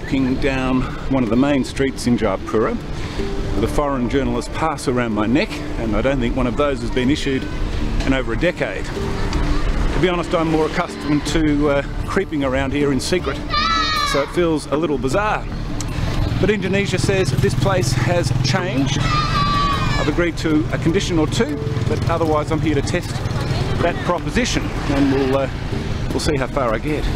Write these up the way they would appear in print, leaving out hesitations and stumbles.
walking down one of the main streets in Jayapura with a foreign journalist pass around my neck, and I don't think one of those has been issued in over a decade. To be honest, I'm more accustomed to creeping around here in secret, so it feels a little bizarre. But Indonesia says this place has changed. I've agreed to a condition or two, but otherwise I'm here to test that proposition, and we'll see how far I get.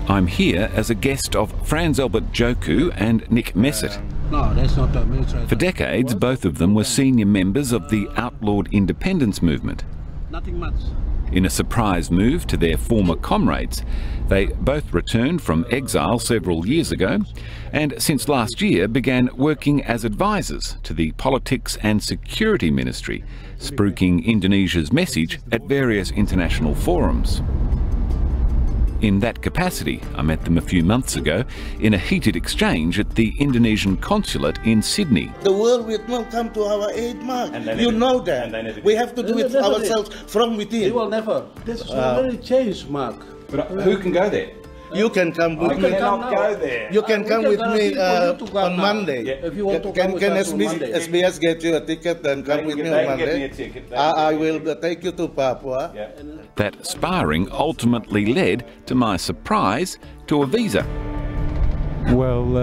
I'm here as a guest of Frans Albert Joku and Nick Messett. No, that's not a military. For decades, both of them were senior members of the outlawed independence movement. Nothing much. In a surprise move to their former comrades, they both returned from exile several years ago and since last year began working as advisors to the Politics and Security Ministry, spruiking Indonesia's message at various international forums. In that capacity, I met them a few months ago in a heated exchange at the Indonesian consulate in Sydney. The world will not come to our aid, Mark. You know that. We have to do it ourselves from within. They will never. This is very changed, Mark. But who can go there? You can come with me. Go there. You can come with me on Monday. If you want to can come with us on Monday. SBS get you a ticket and come with me on Monday? I will take you to Papua. Yeah. That sparring ultimately led, to my surprise, to a visa. Well,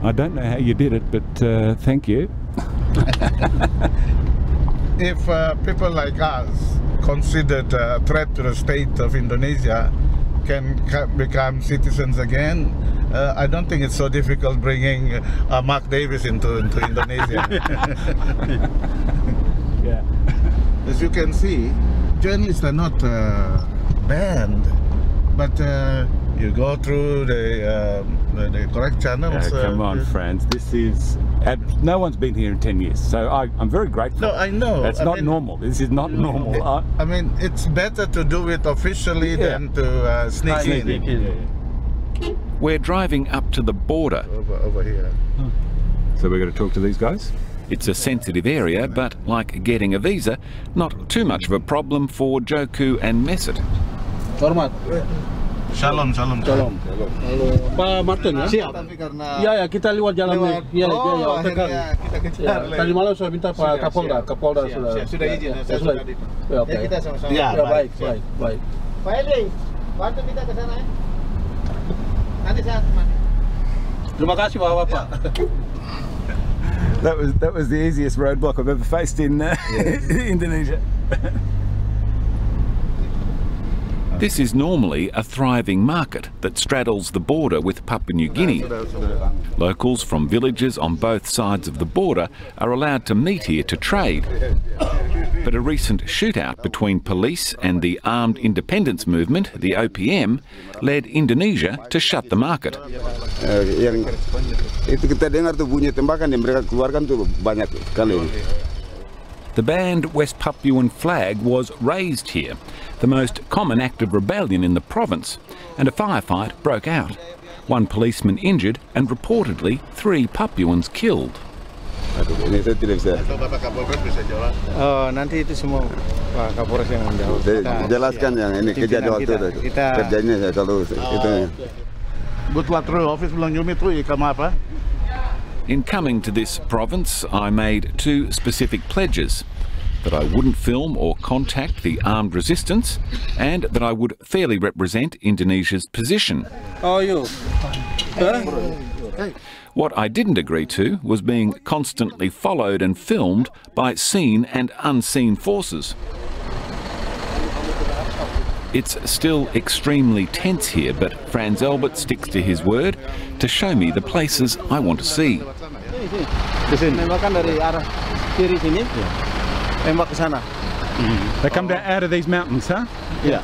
I don't know how you did it, but thank you. If people like us, considered a threat to the state of Indonesia, can become citizens again, I don't think it's so difficult bringing Mark Davis into Indonesia. Yeah. As you can see, journalists are not banned, but you go through the correct channels. Come on, Frans. This is... no one's been here in 10 years, so I'm very grateful. No, I know. That's not normal. This is not normal. I mean, it's better to do it officially than to sneak in. We're driving up to the border. Over here. So we're going to talk to these guys? It's a sensitive area, but like getting a visa, not too much of a problem for Joku and Messett. Hormat. Shalom. Halo, Pak Martin ya? Siap. Ya, kita lewat jalan ini. Ya, kita kejar. Tadi malam saya minta Pak Kapolda sudah izin. Sudah. Ya, oke. Kita sama-sama. Ya, baik. Pak Eli, bantu kita ke sana ya. Nanti saya temani. Terima kasih Bapak. That was the easiest roadblock I've ever faced in Indonesia. This is normally a thriving market that straddles the border with Papua New Guinea. Locals from villages on both sides of the border are allowed to meet here to trade. But a recent shootout between police and the Armed Independence Movement, the OPM, led Indonesia to shut the market. The banned West Papuan flag was raised here, the most common act of rebellion in the province, and a firefight broke out. One policeman injured and reportedly 3 Papuans killed. Nanti itu semua Pak Kapolres yang menjawab. Jelaskan yang ini kejadian waktu itu. Kerjanya kalau itu. Buat through office belum Yumi tuh kamu apa? In coming to this province, I made 2 specific pledges: that I wouldn't film or contact the armed resistance, and that I would fairly represent Indonesia's position. Oh, you? What I didn't agree to was being constantly followed and filmed by seen and unseen forces. It's still extremely tense here, but Frans Albert sticks to his word to show me the places I want to see. They come down out of these mountains, huh? Yeah.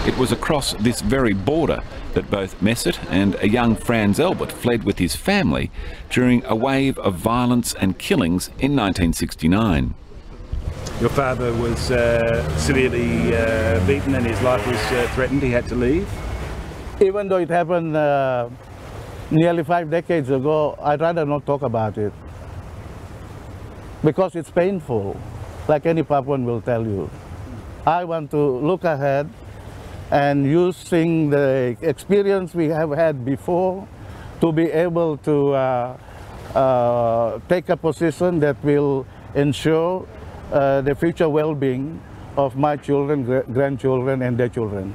It was across this very border that both Messett and a young Frans Albert fled with his family during a wave of violence and killings in 1969. Your father was severely beaten and his life was threatened. He had to leave. Even though it happened nearly 5 decades ago, I'd rather not talk about it. Because it's painful, like any Papuan will tell you. I want to look ahead and using the experience we have had before to be able to take a position that will ensure the future well-being of my children, grandchildren and their children.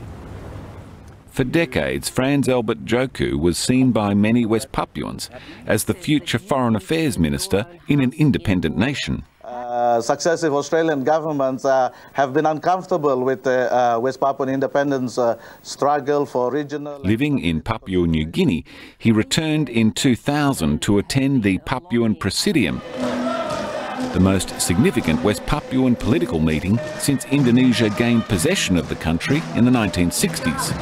For decades, Franz Albert Joku was seen by many West Papuans as the future Foreign Affairs Minister in an independent nation. Successive Australian governments have been uncomfortable with the West Papuan independence struggle for regional... Living in Papua New Guinea, he returned in 2000 to attend the Papuan Presidium, the most significant West Papuan political meeting since Indonesia gained possession of the country in the 1960s.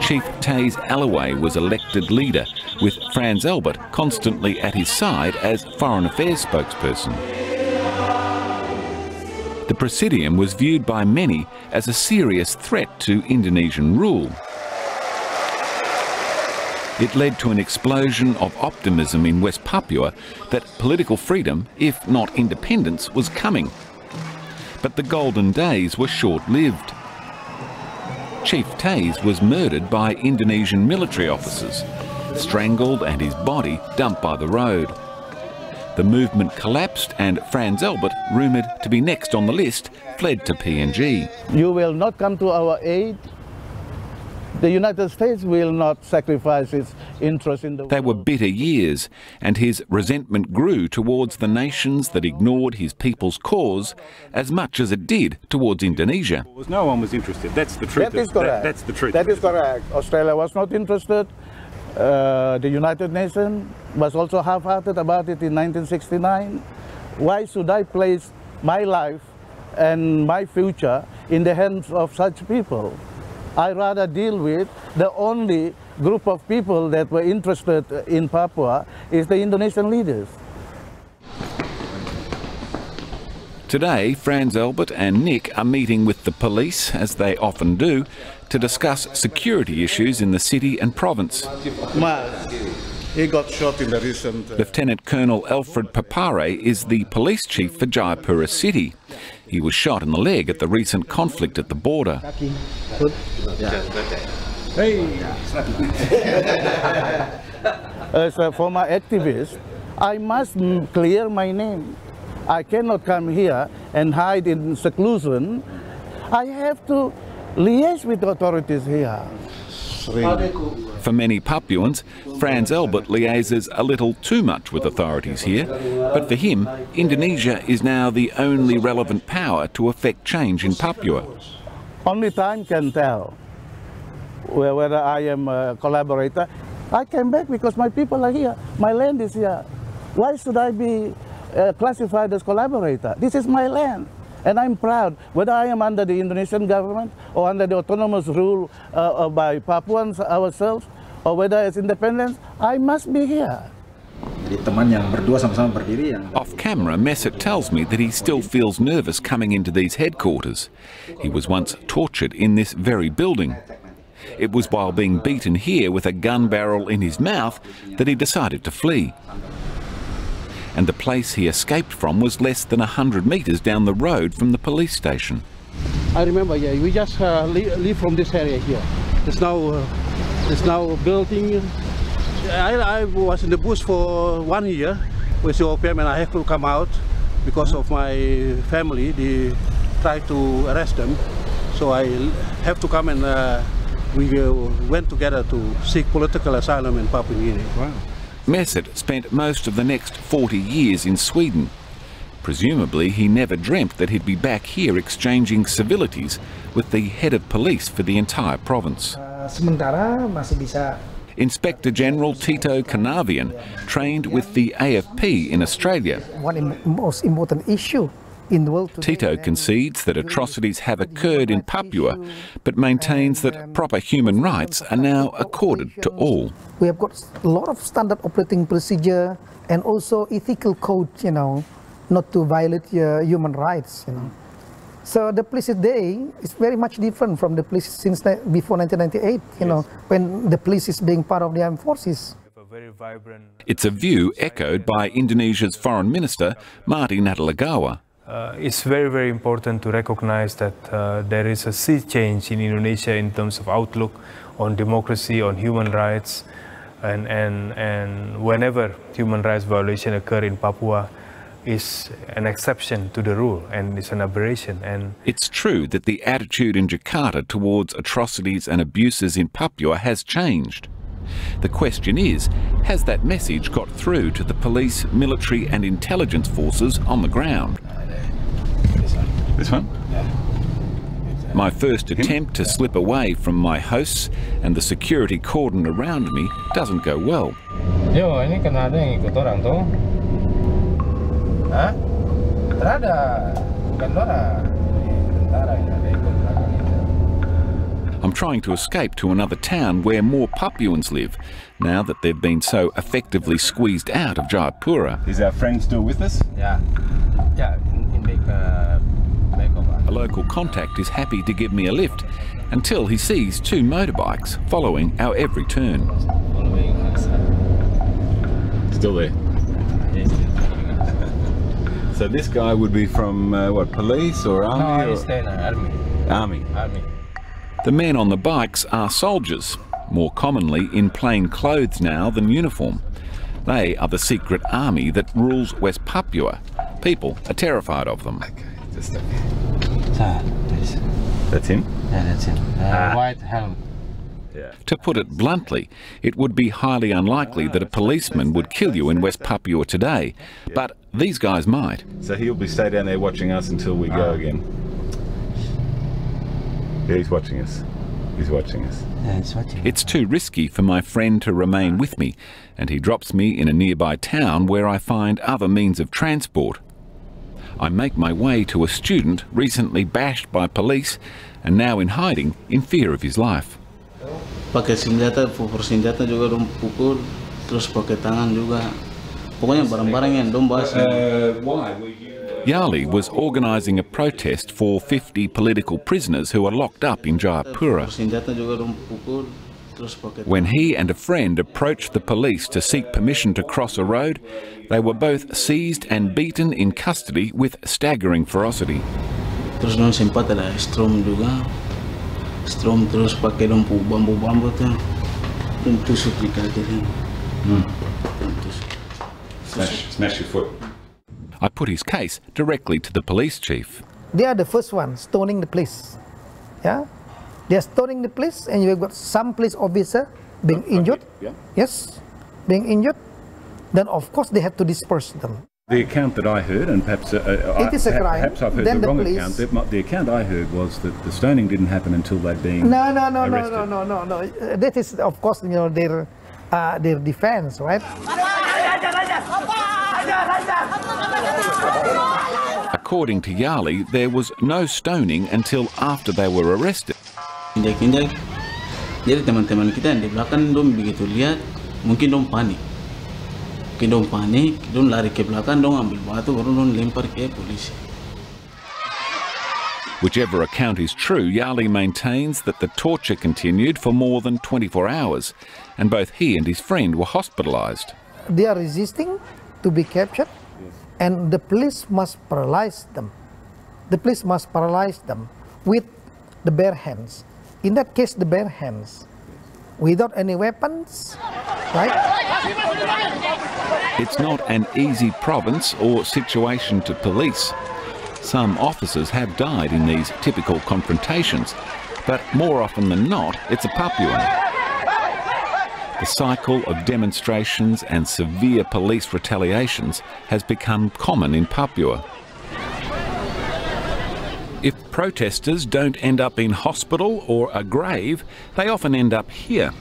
Chief Taze Alloway was elected leader, with Franz Albert constantly at his side as Foreign Affairs spokesperson. The Presidium was viewed by many as a serious threat to Indonesian rule. It led to an explosion of optimism in West Papua that political freedom, if not independence, was coming. But the golden days were short-lived. Chief Taze was murdered by Indonesian military officers, strangled and his body dumped by the road. The movement collapsed and Franz Albert, rumoured to be next on the list, fled to PNG. You will not come to our aid. The United States will not sacrifice its interest in the world. They were bitter years, and his resentment grew towards the nations that ignored his people's cause as much as it did towards Indonesia. No one was interested. That's the truth. That is correct. That's the truth. That is correct. Australia was not interested. The United Nations was also half-hearted about it in 1969. Why should I place my life and my future in the hands of such people? I rather deal with the only group of people that were interested in Papua is the Indonesian leaders. Today, Franz Albert and Nick are meeting with the police, as they often do, to discuss security issues in the city and province. He got shot in the recent... Lieutenant Colonel Alfred Papare is the police chief for Jayapura City. He was shot in the leg at the recent conflict at the border. As a former activist, I must clear my name. I cannot come here and hide in seclusion. I have to liaise with the authorities here. For many Papuans, Franz Albert liaises a little too much with authorities here, but for him, Indonesia is now the only relevant power to affect change in Papua. Only time can tell whether I am a collaborator. I came back because my people are here, my land is here. Why should I be classified as collaborator? This is my land. And I'm proud, whether I am under the Indonesian government or under the autonomous rule by Papuans ourselves, or whether it's independence, I must be here. Off camera, Messet tells me that he still feels nervous coming into these headquarters. He was once tortured in this very building. It was while being beaten here with a gun barrel in his mouth that he decided to flee. And the place he escaped from was less than 100 metres down the road from the police station. I remember, yeah, we just leave from this area here. There's now building. I was in the bush for 1 year with the OPM, and I have to come out because of my family. They tried to arrest them, so I have to come, and we went together to seek political asylum in Papua New Guinea. Wow. Messet spent most of the next 40 years in Sweden. Presumably, he never dreamt that he'd be back here exchanging civilities with the head of police for the entire province. Inspector General Tito Canavian trained with the AFP in Australia. One most important issue in the world today. Tito concedes that atrocities have occurred in Papua, but maintains that proper human rights are now accorded to all. We have got a lot of standard operating procedure and also ethical code, you know, not to violate human rights, you know. So the police today is very much different from the police since before 1998, you know, when the police is being part of the armed forces. It's a view echoed by Indonesia's Foreign Minister, Marty Natalegawa. It's very, very important to recognize that there is a sea change in Indonesia in terms of outlook on democracy, on human rights, and whenever human rights violation occur in Papua is an exception to the rule and it's an aberration. And it's true that the attitude in Jakarta towards atrocities and abuses in Papua has changed. The question is, has that message got through to the police, military and intelligence forces on the ground? This one? My first attempt to slip away from my hosts and the security cordon around me doesn't go well. Yo, ini kena ada yang ikut orang tuh. Hah? Terada, bukan Dora. Tentara yang ada ikut belakang itu. I'm trying to escape to another town where more Papuans live, now that they've been so effectively squeezed out of Jayapura. Is our friend still with us? Yeah, in big A local contact is happy to give me a lift until he sees two motorbikes following our every turn. Still there? So this guy would be from what, police or army? No, he's staying army. Army. Army. The men on the bikes are soldiers, more commonly in plain clothes now than uniform. They are the secret army that rules West Papua. People are terrified of them. Okay, just That's him? Yeah, that's him. White helm. Yeah. To put it bluntly, it would be highly unlikely that a policeman would kill you in West Papua today, but these guys might. So he'll be stay down there watching us until we go again. Yeah, he's watching us. He's watching us. Yeah, he's watching. It's too risky for my friend to remain with me, and he drops me in a nearby town where I find other means of transport. I make my way to a student recently bashed by police and now in hiding in fear of his life. Pakai senjata, pukul senjata juga dong pukul, terus pakai tangan juga. Pokoknya barang-barang yang dong bawa. Yali was organising a protest for 50 political prisoners who are locked up in Jayapura. Senjata juga dong pukul. When he and a friend approached the police to seek permission to cross a road, they were both seized and beaten in custody with staggering ferocity. Terus non sempat ada maelstrom juga, maelstrom terus pakai dompu bambu-bambu tuh, dan tusuk di kaki kan. Smash your foot. I put his case directly to the police chief. They are the first ones stoning the police. Yeah. They are stoning the police, and you have got some police officer being injured. Yeah. Yes, being injured. Then of course they have to disperse them. The account that I heard, and perhaps it is a crime. Perhaps I've heard then the wrong police... account. The account I heard was that the stoning didn't happen until they'd been arrested. No. That is of course their defense, right? According to Yali, there was no stoning until after they were arrested. Injak-injak, jadi teman-teman kita yang di belakang dong begitu lihat, mungkin dong panik. Mungkin dong panik, dong lari ke belakang, dong ambil batu, baru dong lempar ke polisi. Whichever account is true, Yali maintains that the torture continued for more than 24 hours, and both he and his friend were hospitalised. They are resisting to be captured, and the police must paralyze them. The police must paralyze them with the bare hands. In that case, the bare hands, without any weapons, right? It's not an easy province or situation to police. Some officers have died in these typical confrontations, but more often than not, it's a Papuan. The cycle of demonstrations and severe police retaliations has become common in Papua. If protesters don't end up in hospital or a grave, they often end up here.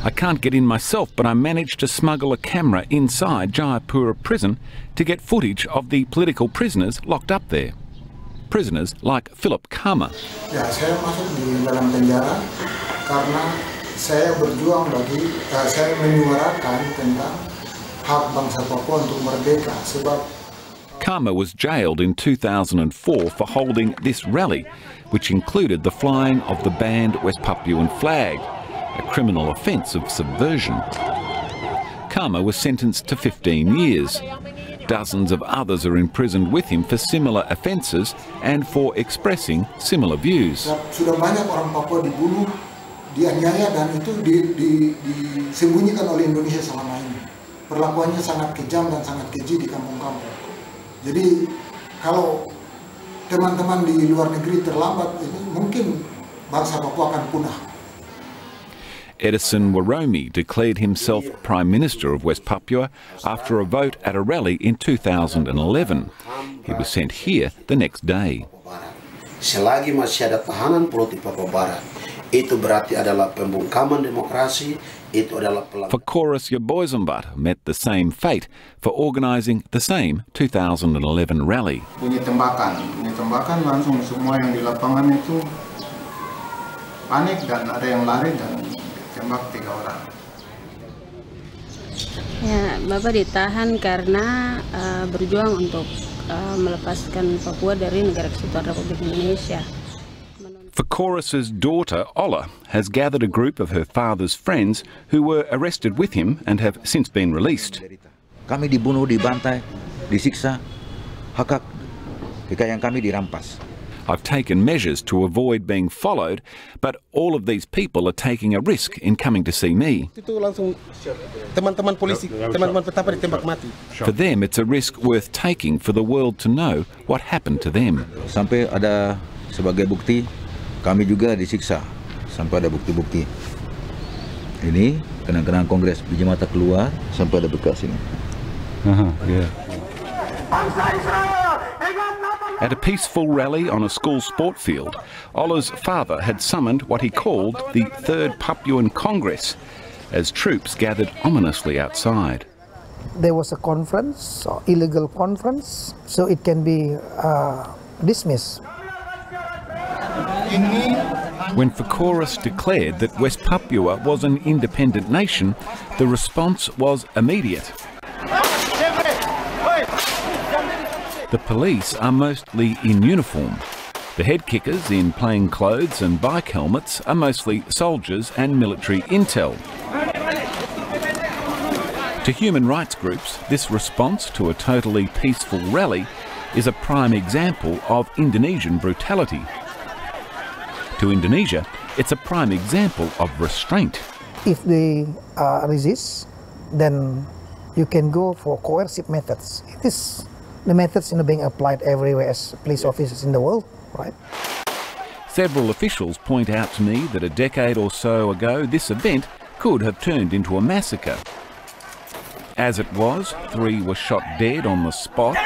I can't get in myself, but I managed to smuggle a camera inside Jayapura prison to get footage of the political prisoners locked up there. Prisoners like Philip Kama. Ya, saya masuk di dalam penjara karena saya berjuang saya menyuarakan tentang hak bangsa Papua untuk merdeka sebab Kama was jailed in 2004 for holding this rally, which included the flying of the banned West Papuan flag, a criminal offence of subversion. Kama was sentenced to 15 years. Dozens of others are imprisoned with him for similar offences and for expressing similar views. Sudah banyak orang Papua dibunuh, dianiaya, dan itu disembunyikan oleh Indonesia selama ini. Perlakuannya sangat kejam dan sangat keji di kampung-kampung. Jadi kalau teman-teman di luar negeri terlambat, ini mungkin bangsa Papua akan punah. Edison Waromi declared himself Prime Minister of West Papua after a vote at a rally in 2011. He was sent here the next day. Selagi masih ada tahanan politik Papua Barat, itu berarti adalah pembungkaman demokrasi, itu adalah For Chorus Yaboyzambat met the same fate for organising the same 2011 rally. Bunyi tembakan langsung semua yang di lapangan itu panik dan ada yang lari dan tembak 3 orang. Ya, Bapak ditahan karena berjuang untuk melepaskan Papua dari negara kesatuan Republik Indonesia. For Chorus's daughter, Ola, has gathered a group of her father's friends who were arrested with him and have since been released. Kami dibunuh, dibantai, disiksa, hak kekayaan kami dirampas. I've taken measures to avoid being followed, but all of these people are taking a risk in coming to see me. Teman-teman polisi, teman-teman petapa ditembak mati. For them, it's a risk worth taking for the world to know what happened to them. Sampai ada sebagai bukti, kami juga disiksa. Sampai ada bukti-bukti. Ini kenang-kenang Kongres biji mata keluar sampai ada bekas ini. At a peaceful rally on a school sport field, Ola's father had summoned what he called the Third Papuan Congress, as troops gathered ominously outside. There was a conference, illegal conference, so it can be dismissed. When Chorus declared that West Papua was an independent nation, the response was immediate. The police are mostly in uniform. The head kickers in plain clothes and bike helmets are mostly soldiers and military intel. To human rights groups, this response to a totally peaceful rally is a prime example of Indonesian brutality. To Indonesia, it's a prime example of restraint. If they resist, then you can go for coercive methods. It is the methods being applied everywhere as police officers in the world, right? Several officials point out to me that a decade or so ago, this event could have turned into a massacre. As it was, 3 were shot dead on the spot,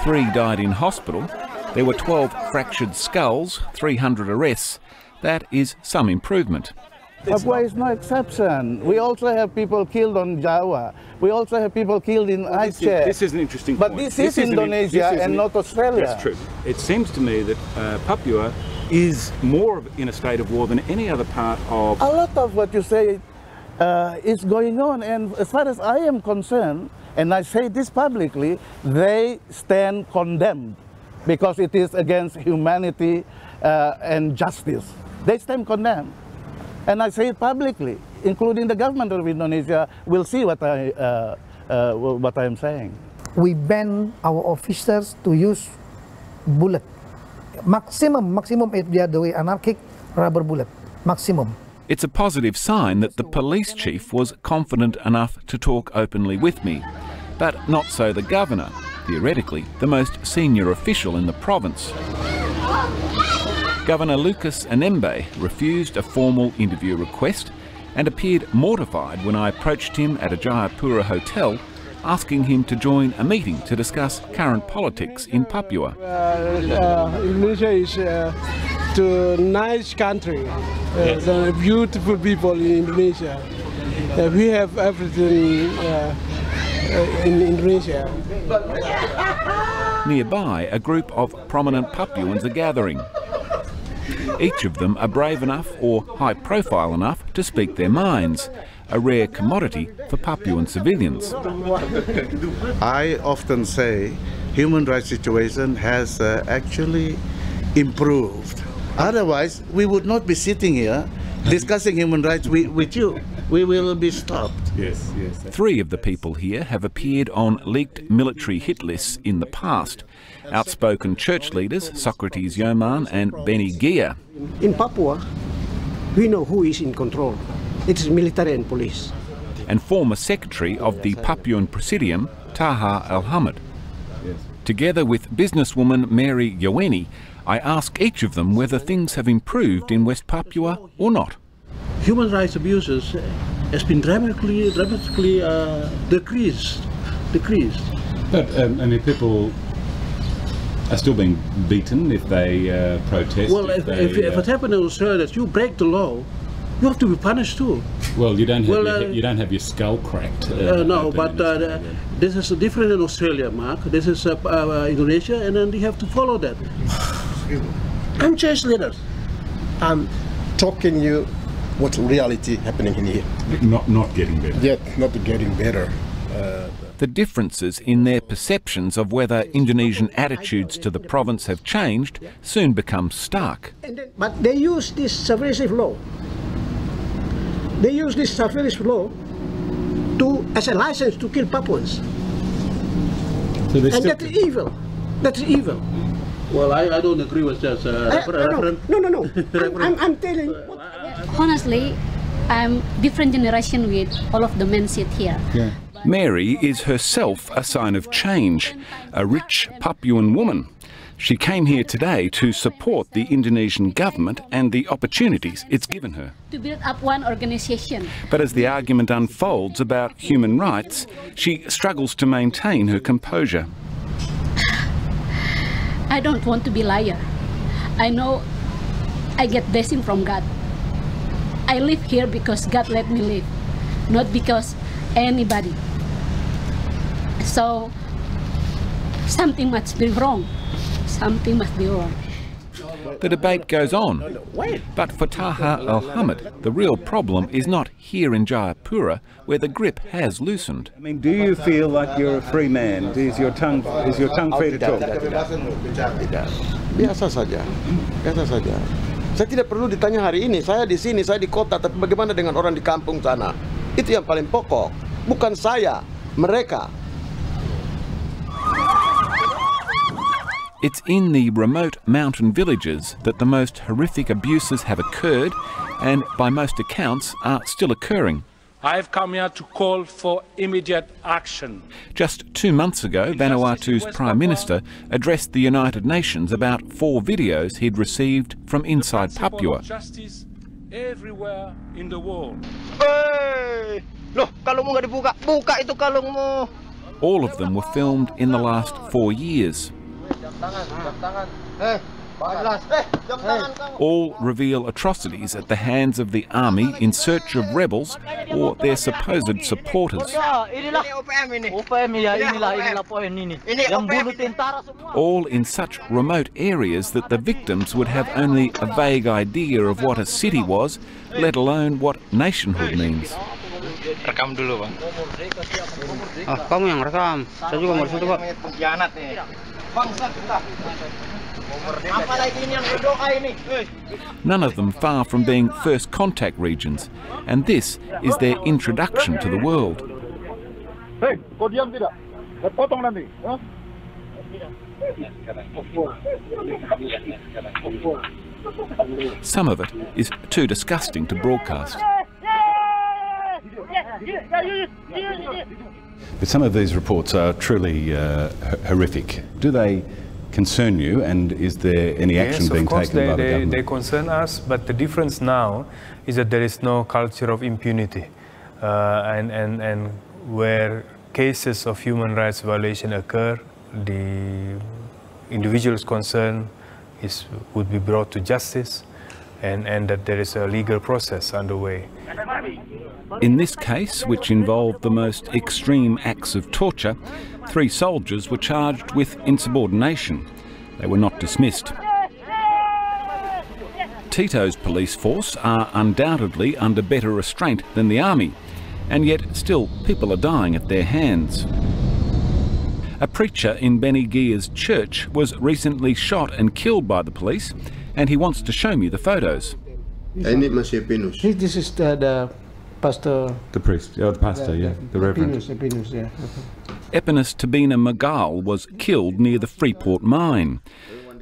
3 died in hospital, there were 12 fractured skulls, 300 arrests. That is some improvement. Papua is no exception. We also have people killed on Java. We also have people killed in Aceh. This is an interesting point. But this is Indonesia and not Australia. That's true. It seems to me that Papua is more in a state of war than any other part of... A lot of what you say is going on, and as far as I am concerned, and I say this publicly, they stand condemned because it is against humanity and justice. They stand condemned. And I say it publicly, including the government of Indonesia will see what I am saying. We ban our officers to use bullet. Maximum if they are doing anarchic, rubber bullet. Maximum. It's a positive sign that the police chief was confident enough to talk openly with me, but not so the governor, theoretically the most senior official in the province. Governor Lucas Anembe refused a formal interview request and appeared mortified when I approached him at a Jayapura hotel, asking him to join a meeting to discuss current politics in Papua. Indonesia is a nice country. There are beautiful people in Indonesia. We have everything in Indonesia. Nearby, a group of prominent Papuans are gathering. Each of them are brave enough or high-profile enough to speak their minds, a rare commodity for Papuan civilians. I often say human rights situation has actually improved. Otherwise, we would not be sitting here discussing human rights with you. we will be stopped. Yes, yes. 3 of the people here have appeared on leaked military hit lists in the past. Outspoken church leaders Socrates Yoman and Benny Gia. In Papua, we know who is in control. It's military and police. And former secretary of the Papuan Presidium, Taha Al-Hamid. Yes. Together with businesswoman Mary Yoweni, I ask each of them whether things have improved in West Papua or not. Human rights abuses has been dramatically decreased. But I mean, people are still being beaten if they protest. Well, if it happens in Australia that you break the law, you have to be punished too. Well, you don't have you don't have your skull cracked. No, but this is different in Australia, Mark. This is Indonesia, and then they have to follow that. I'm church leader. I'm talking you what's reality happening in here. Not getting better. Yet, not getting better. The differences in their perceptions of whether Indonesian attitudes to the province have changed soon become stark. But they use this subversive law. They use this subversive law as a license to kill Papuans. So and that is evil. That is evil. Well, I don't agree with that. No. I'm telling. Honestly, I'm different generation with all of the men sit here. Yeah. Mary is herself a sign of change, a rich Papuan woman. She came here today to support the Indonesian government and the opportunities it's given her. To build up one organization. But as the argument unfolds about human rights, she struggles to maintain her composure. I don't want to be a liar. I know I get blessing from God. I live here because God let me live, not because anybody. So something must be wrong. Something must be wrong. The debate goes on, but for Taha Al-Hamid, the real problem is not here in Jayapura, where the grip has loosened. I mean, do you feel like you're a free man? Is your tongue free to talk? Tidak. Biasa saja. Biasa saja. Saya tidak perlu ditanya hari ini, saya di sini, saya di kota, tapi bagaimana dengan orang di kampung sana? Itu yang paling pokok. Bukan saya, mereka. It's in the remote mountain villages that the most horrific abuses have occurred and, by most accounts, are still occurring. I've come here to call for immediate action. Just 2 months ago, Vanuatu's Prime Minister addressed the United Nations about 4 videos he'd received from inside Papua. Justice everywhere in the world. Hey! Loh, kalung mo nggak dibuka. Buka itu kalung mo. All of them were filmed in the last 4 years. All reveal atrocities at the hands of the army in search of rebels or their supposed supporters. All in such remote areas that the victims would have only a vague idea of what a city was, let alone what nationhood means. Rekam dulu, Bang. Ah, kamu yang rekam. Saya juga mau situ, Pak. None of them far from being first contact regions, and this is their introduction to the world. Hey, kau diam tidak? Saya potong nanti. Some of it is too disgusting to broadcast. But some of these reports are truly horrific. Do they concern you, and is there any action being taken by the government? They concern us, but the difference now is that there is no culture of impunity, and where cases of human rights violation occur, the individuals concerned would be brought to justice, and that there is a legal process underway. In this case, which involved the most extreme acts of torture, 3 soldiers were charged with insubordination. They were not dismissed. Tito's police force are undoubtedly under better restraint than the army, and yet still people are dying at their hands. A preacher in Benny Gia's church was recently shot and killed by the police, and he wants to show me the photos. This is the pastor. The priest, the pastor, the reverend. Epinus, yeah. Epinus Tabina Magal was killed near the Freeport mine.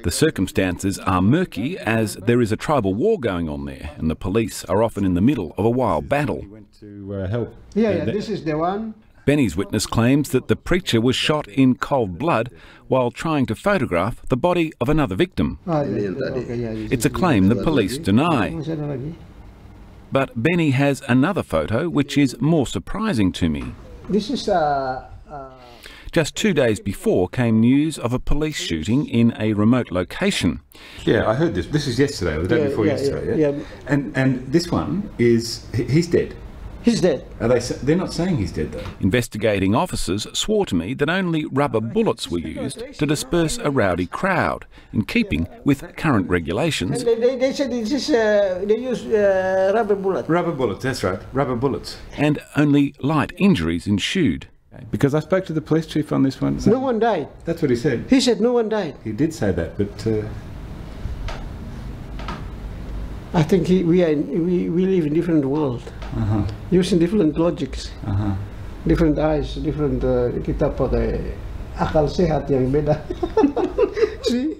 The circumstances are murky as there is a tribal war going on there and the police are often in the middle of a wild battle. To help. Yeah, this is the one. Benny's witness claims that the preacher was shot in cold blood while trying to photograph the body of another victim. It's a claim the police deny. But Benny has another photo which is more surprising to me. This is Just 2 days before came news of a police shooting in a remote location. Yeah, I heard this. This is yesterday, or the day before yesterday. Yeah. And this one is he's dead. He's dead. Are they? They're not saying he's dead though. Investigating officers swore to me that only rubber bullets were used to disperse a rowdy crowd, in keeping with current regulations. They said this is, they use rubber bullets. Rubber bullets, that's right, rubber bullets. And only light injuries ensued. Because I spoke to the police chief on this one. No one died. That's what he said. He said no one died. He did say that, but I think we live in different world, using different logics, different eyes, different kita pakai akal sehat yang beda. See?